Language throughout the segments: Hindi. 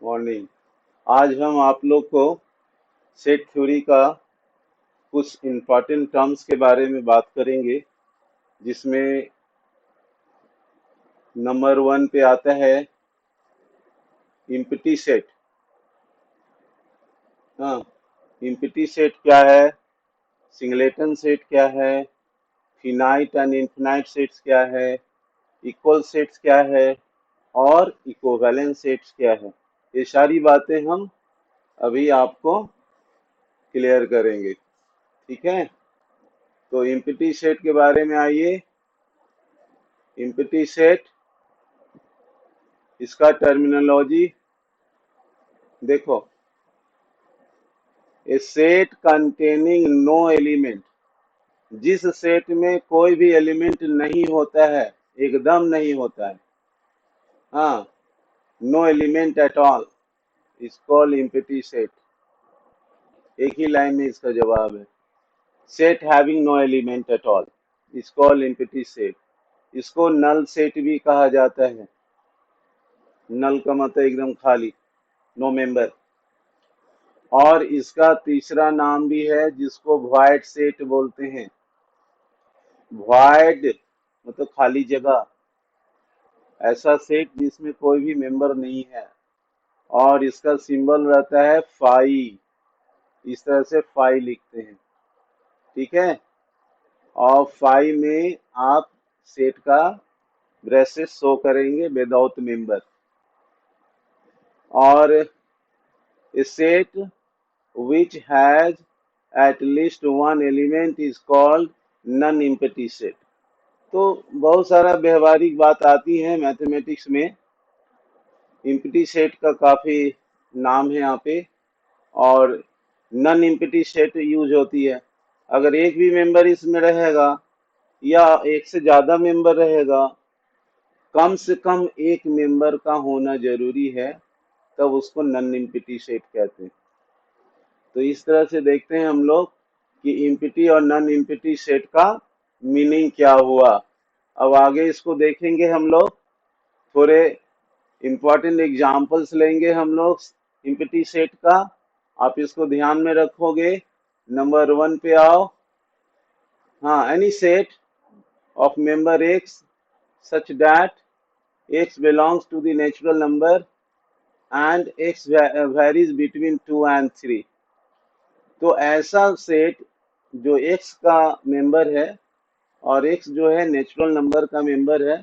मॉर्निंग। आज हम आप लोग को सेट थ्योरी का कुछ इम्पोर्टेंट टर्म्स के बारे में बात करेंगे, जिसमें नंबर 1 पे आता है इम्पटी सेट। हाँ, इम्पटी सेट क्या है, सिंगलेटन सेट क्या है, फिनाइट एंड इनफिनाइट सेट्स क्या है, इक्वल सेट्स क्या है और इक्विवेलेंट सेट्स क्या है। ये सारी बातें हम अभी आपको क्लियर करेंगे। ठीक है, तो इम्पटी सेट के बारे में आइए। इम्पटी सेट, इसका टर्मिनोलॉजी देखो। ए सेट कंटेनिंग नो एलिमेंट, जिस सेट में कोई भी एलिमेंट नहीं होता है, एकदम नहीं होता है, हाँ, no element at all, is called empty set. एक ही लाइन में इसका जवाब है। Set having no element at all is called empty set. इसको नल सेट भी कहा जाता है। नल का मतलब एकदम खाली, नो मेंबर। और इसका तीसरा नाम भी है जिसको वॉइड सेट बोलते हैं। वॉइड मतलब खाली जगह, ऐसा सेट जिसमें कोई भी मेंबर नहीं है। और इसका सिंबल रहता है फाई, इस तरह से फाई लिखते हैं। ठीक है, और फाई में आप सेट का ब्रेसेस शो करेंगे विदाउट मेंबर। और set which has at least one element is called non-empty set। तो बहुत सारा व्यवहारिक बात आती है मैथमेटिक्स में। एम्प्टी सेट का काफी नाम है यहाँ पे। और नन एम्प्टी सेट यूज होती है अगर एक भी मेंबर इसमें रहेगा या एक से ज्यादा मेंबर रहेगा, कम से कम एक मेंबर का होना जरूरी है, तब उसको नन एम्प्टी सेट कहते हैं। तो इस तरह से देखते हैं हम लोग कि इम्पिटी और नॉन इम्पिटी सेट का मीनिंग क्या हुआ। अब आगे इसको देखेंगे हम लोग, थोड़े इम्पोर्टेंट एग्जांपल्स लेंगे हम लोग इम्पिटी सेट का। आप इसको ध्यान में रखोगे। नंबर 1 पे आओ। हाँ, any set of member x such that x belongs to the natural number and x varies between 2 and 3। तो ऐसा सेट जो एक्स का मेंबर है और एक्स जो है नेचुरल नंबर का मेंबर है,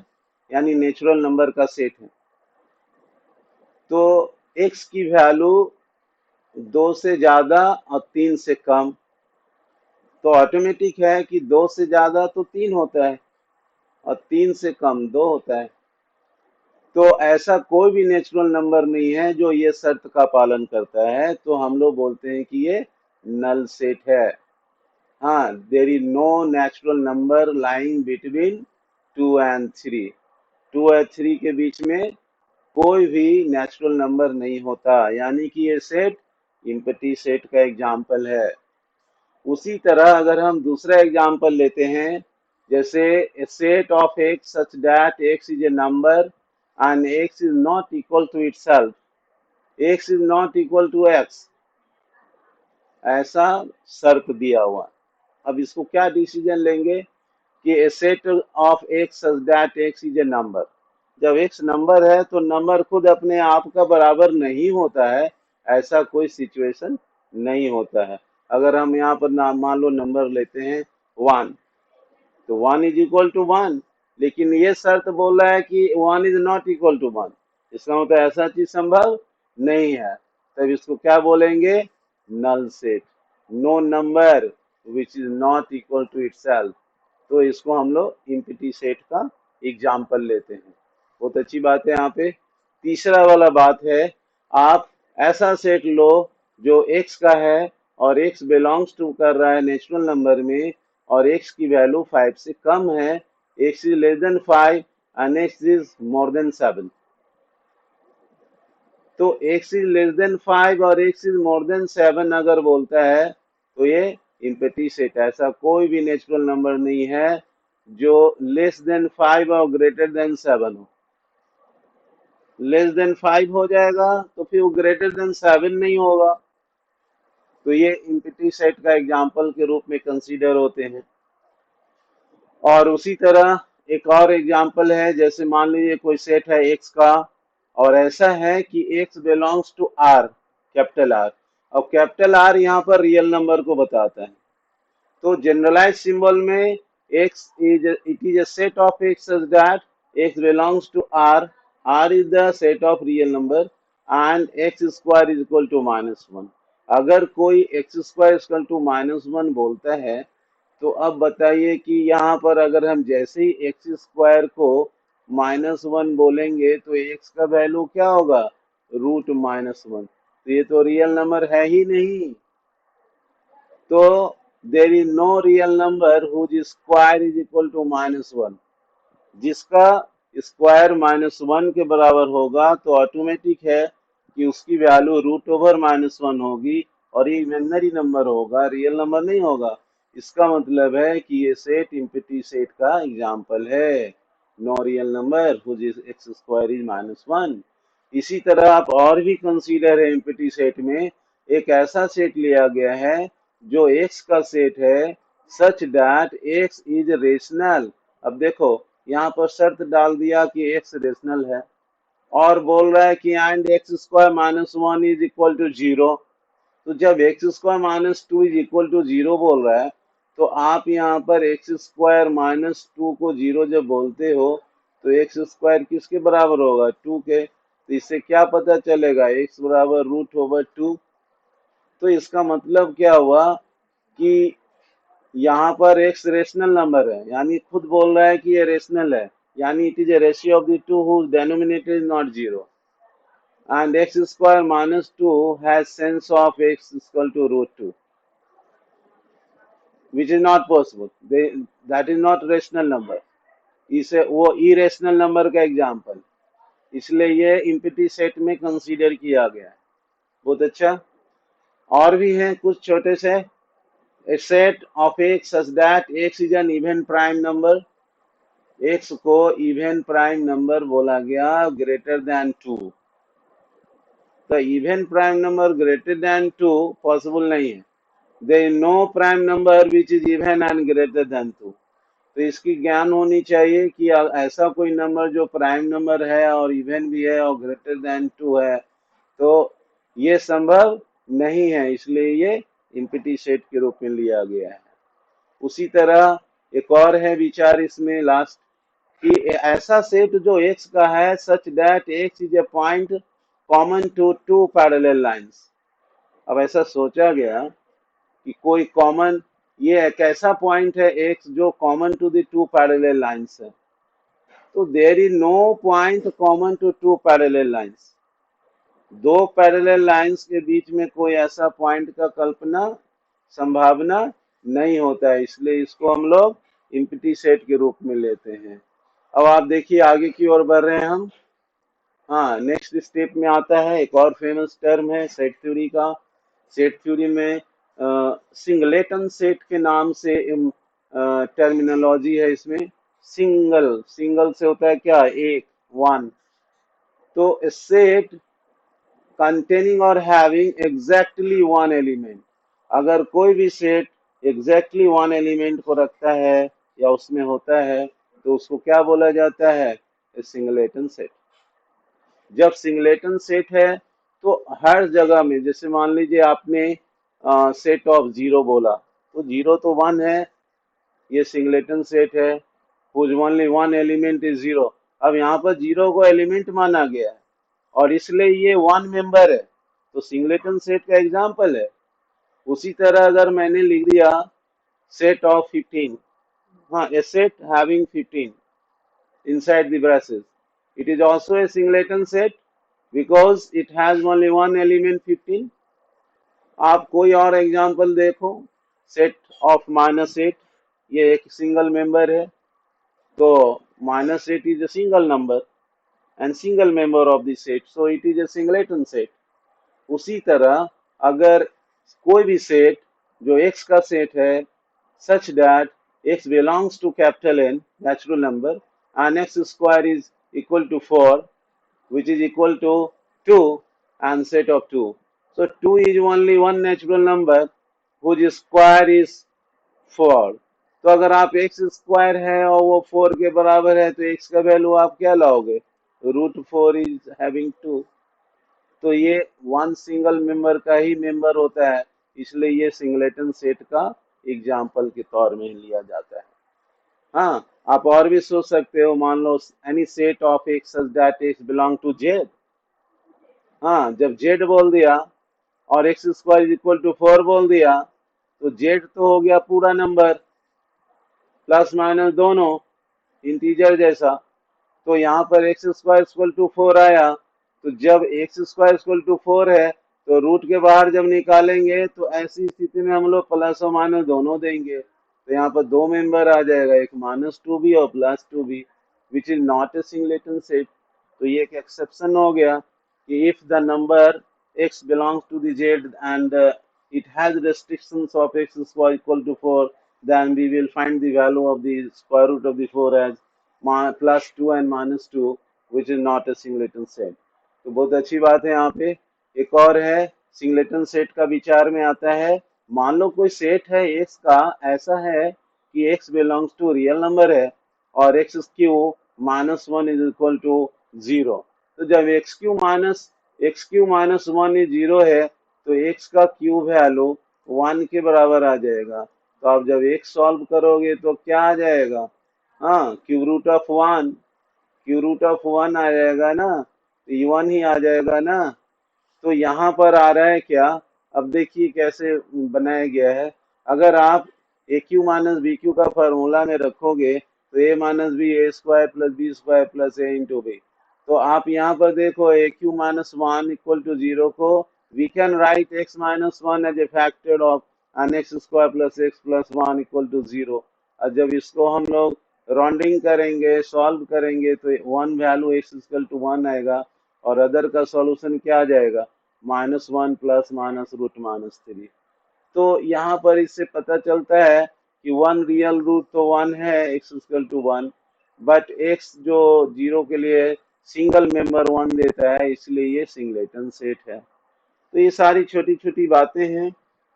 यानी नेचुरल नंबर का सेट है, तो एक्स की वैल्यू 2 से ज्यादा और 3 से कम, तो ऑटोमेटिक है कि 2 से ज्यादा तो 3 होता है और 3 से कम 2 होता है। तो ऐसा कोई भी नेचुरल नंबर नहीं है जो ये शर्त का पालन करता है, तो हम लोग बोलते हैं कि ये नल सेट है। हाँ, there is no natural number lying between 2 and 3। 2 और 3 के बीच में कोई भी नेचुरल नंबर नहीं होता, यानी कि ये सेट इम्पटी सेट का एग्जाम्पल है। उसी तरह अगर हम दूसरा एग्जाम्पल लेते हैं, जैसे a set of x such that x is a number and x is not equal to itself, x is not equal to x, ऐसा शर्त दिया हुआ। अब इसको क्या डिसीजन लेंगे कि a set of x such that x is a number. जब एक्स नंबर है तो नंबर खुद अपने आप का बराबर नहीं होता है, ऐसा कोई सिचुएशन नहीं होता है। अगर हम यहाँ पर मान लो नंबर लेते हैं 1, तो 1 इज इक्वल टू 1, लेकिन ये शर्त बोल रहा है कि 1 इज नॉट इक्वल टू 1, इसका मतलब ऐसा चीज संभव नहीं है। तब इसको क्या बोलेंगे, null set. No number which is not equal to itself, तो इसको हम लोग इम्पिटी सेट का एग्जाम्पल लेते हैं। बहुत अच्छी बात है। यहाँ पे तीसरा वाला बात है, आप ऐसा सेट लो जो एक्स का है और एक्स बिलोंग्स टू कर रहा है नेचुरल नंबर में, और एक्स की वैल्यू 5 से कम है, x is less than 5 and x is more than 7। तो एक्स इज लेस देन 5 और एक्स इज मोर देन 7 अगर बोलता है, तो ये इम्पटी सेट। ऐसा कोई भी नेचुरल नंबर नहीं है जो लेस देन 5 और ग्रेटर देन 7 हो। लेस देन 5 हो जाएगा, तो फिर वो ग्रेटर देन 7 नहीं होगा। तो ये एम्प्टी सेट का एग्जाम्पल के रूप में कंसीडर होते हैं। और उसी तरह एक और एग्जाम्पल है, जैसे मान लीजिए कोई सेट है एक्स का, और ऐसा है कि x belongs to R, capital R. और कैपिटल आर यहाँ पर रियल नंबर को बताता है। तो जनरलाइज सिंबल में x is it is a set of x such that x belongs to r. r is the set of real number and x square is equal to -1। अगर कोई x square is equal to -1 बोलता है, तो अब बताइए कि यहाँ पर अगर हम जैसे ही एक्स स्क्वायर को -1 बोलेंगे तो एक्स का वैल्यू क्या होगा, √-1। तो ये तो रियल नंबर है ही नहीं। तो there is no real number whose square is equal to -1। जिसका स्क्वायर -1 के बराबर होगा तो ऑटोमेटिक है कि उसकी वैल्यू √/-1 होगी, और ये इमेजिनरी नंबर होगा, रियल नंबर नहीं होगा। इसका मतलब है कि ये सेट इम्प्टी सेट का एग्जाम्पल है, no real number whose x square is -1। इसी तरह आप और भी कंसीडर है इम्प्टी सेट में, एक ऐसा सेट लिया गया है जो एक्स का सेट है, such that x is rational. अब देखो यहाँ पर शर्त डाल दिया कि एक्स रेशनल है, और बोल रहा है कि and x square -1 is equal to 0। तो जब x square -2 is equal to 0 बोल रहा है, तो आप यहाँ पर एक्स स्क्वायर -2 को 0 जब बोलते हो, तो एक्स स्क्वायर किसके बराबर होगा, 2 के। तो इससे क्या पता चलेगा, एक्स बराबर √/2। तो इसका मतलब क्या हुआ कि यहाँ पर एक्स रेशनल नंबर है, यानी खुद बोल रहा है कि ये रेशनल है, यानी it is a ratio of the two whose denominator is not 0। and x square -2 has sense of x is equal to √2, which is not possible। that is not rational number। इसे वो इरेशनल नंबर का एग्जाम्पल, इसलिए ये इम्पिटी सेट में कंसीडर किया गया है। बहुत अच्छा। और भी हैं कुछ छोटे से, a set of x such that x is an even prime number। X को इवन प्राइम नंबर बोला गया ग्रेटर देन 2। तो even prime number greater than 2 possible नहीं है। There is no prime number which is even and greater than 2। तो इसकी ज्ञान होनी चाहिए कि ऐसा कोई नंबर जो प्राइम नंबर है और इवन भी है और ग्रेटर देन 2 है, तो ये संभव नहीं है, इसलिए ये इम्पिटी सेट के रूप में लिया गया है। उसी तरह एक और है विचार इसमें लास्ट, कि ऐसा सेट जो एक्स का है such that x is a point common to two parallel lines. अब ऐसा सोचा गया कि कोई कॉमन, ये एक ऐसा पॉइंट है एक्स जो common to the two parallel lines है। तो there is no point common to two parallel lines. दो पैरेलल लाइंस के बीच में कोई ऐसा पॉइंट का कल्पना, संभावना नहीं होता है, इसलिए इसको हम लोग इम्प्टी सेट के रूप में लेते हैं। अब आप देखिए आगे की ओर बढ़ रहे हैं हम। हाँ, नेक्स्ट स्टेप में आता है एक और फेमस टर्म है सेट थ्योरी का। सेट थ्योरी में सिंगलेटन सेट के नाम से टर्मिनोलॉजी है इसमें। सिंगल, सिंगल से होता है क्या, एक, वन। तो set containing or having exactly one element। अगर कोई भी सेट एग्जैक्टली वन एलिमेंट को रखता है या उसमें होता है, तो उसको क्या बोला जाता है, सिंगलेटन सेट। जब सिंगलेटन सेट है तो हर जगह में, जैसे मान लीजिए आपने सेट ऑफ जीरो बोला, तो जीरो तो वन है, ये सिंगलेटन सेट है, whose only one element is zero. अब यहाँ पर जीरो को एलिमेंट माना गया है और इसलिए ये वन मेंबर है, तो सिंगलेटन सेट का एग्जांपल है। उसी तरह अगर मैंने लिख दिया सेट ऑफ 15, हाँ, ए set having 15 inside the braces, it is also a singleton set because it has only one element 15। आप कोई और एग्जांपल देखो, सेट ऑफ -8, ये एक सिंगल मेंबर है, तो -8 is a single number and single member of the set, so it is a singleton set। उसी तरह अगर कोई भी सेट जो x का सेट है such that x belongs to capital N natural number and x square is equal to 4, which is equal to 2 and set of 2. So 2 is only one natural number whose square is 4. तो अगर आप एक्स स्क्वायर है और वो 4 के बराबर है तो एक्स का वैल्यू आप क्या लाओगे? √4 इज हैविंग 2। तो ये वन सिंगल मेंबर का ही मेंबर होता है, इसलिए ये सिंगलेटन सेट का एग्जाम्पल के तौर में लिया जाता है। हाँ, आप और भी सोच सकते हो, मान लो any set of x such that X belong to Z. हाँ, जब जेड बोल दिया और X square is equal to 4 बोल दिया तो जेड तो हो गया पूरा नंबर, प्लस माइनस दोनों इंटीजर जैसा। तो यहाँ पर एक्स स्क्वायर इक्वल टू 4 आया, तो जब एक्स स्क्वायर इक्वल टू 4 है तो रूट के बाहर जब निकालेंगे तो ऐसी स्थिति में हम लोग प्लस और माइनस दोनों देंगे, तो यहाँ पर दो मेंबर आ जाएगा, एक -2 भी और +2 भी, विच is not a singleton set. तो ये एक एक्सेप्शन हो गया कि if the number x belongs to the z and it has restrictions of x square equal to 4, then we will find the value of the square root of the 4 as +2 and -2, which is not a singleton set। तो बहुत अच्छी बात है। यहाँ पे एक और है, सिंगलेटन सेट का विचार में आता है। मान लो कोई सेट है एक्स का, ऐसा है कि x belongs to real number है और x Q -1 is equal to 0। तो जब एक्स क्यू माइनस 1 इज 0 है तो एक्स का क्यू वैल्यू 1 के बराबर आ जाएगा। तो आप जब एक्स सॉल्व करोगे तो क्या आ जाएगा? हाँ, क्यू रूट ऑफ 1 आ जाएगा ना, तो ये 1 ही आ जाएगा ना। तो यहाँ पर आ रहा है क्या? अब देखिए कैसे बनाया गया है। अगर आप A Q minus B Q का फॉर्मूला में रखोगे तो A minus B A square plus B square plus A into B. तो आप यहाँ पर देखो A Q minus one equal to 0 को we can write X minus one as a factor of an X square plus X plus one equal to 0। और जब इसको हम लोग राउंडिंग करेंगे, सॉल्व करेंगे, तो one value x equal to 1 आएगा और अदर का सॉल्यूशन क्या आ जाएगा? -1 प्लस माइनस रूट -3। तो यहाँ पर इससे पता चलता है कि वन रियल रूट तो 1 है, x equal to 1, but x जो 0 के लिए सिंगल मेंबर 1 देता है, इसलिए ये सिंगलेटन सेट है। तो ये सारी छोटी छोटी बातें हैं।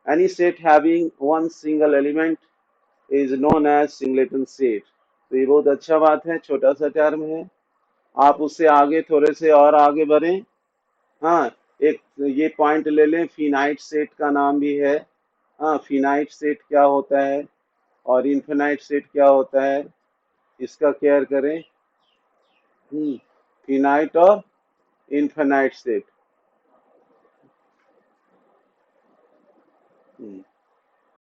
Any set having one single element is known as singleton set. तो ये बहुत अच्छा बात है, छोटा सा टर्म है। आप उससे आगे थोड़े से और आगे बढ़ें। हाँ, एक ये पॉइंट ले लें, फिनाइट सेट का नाम भी है। हाँ, फिनाइट सेट क्या होता है और इनफिनाइट सेट क्या होता है, इसका केयर करें। फिनाइट और इनफिनाइट सेट।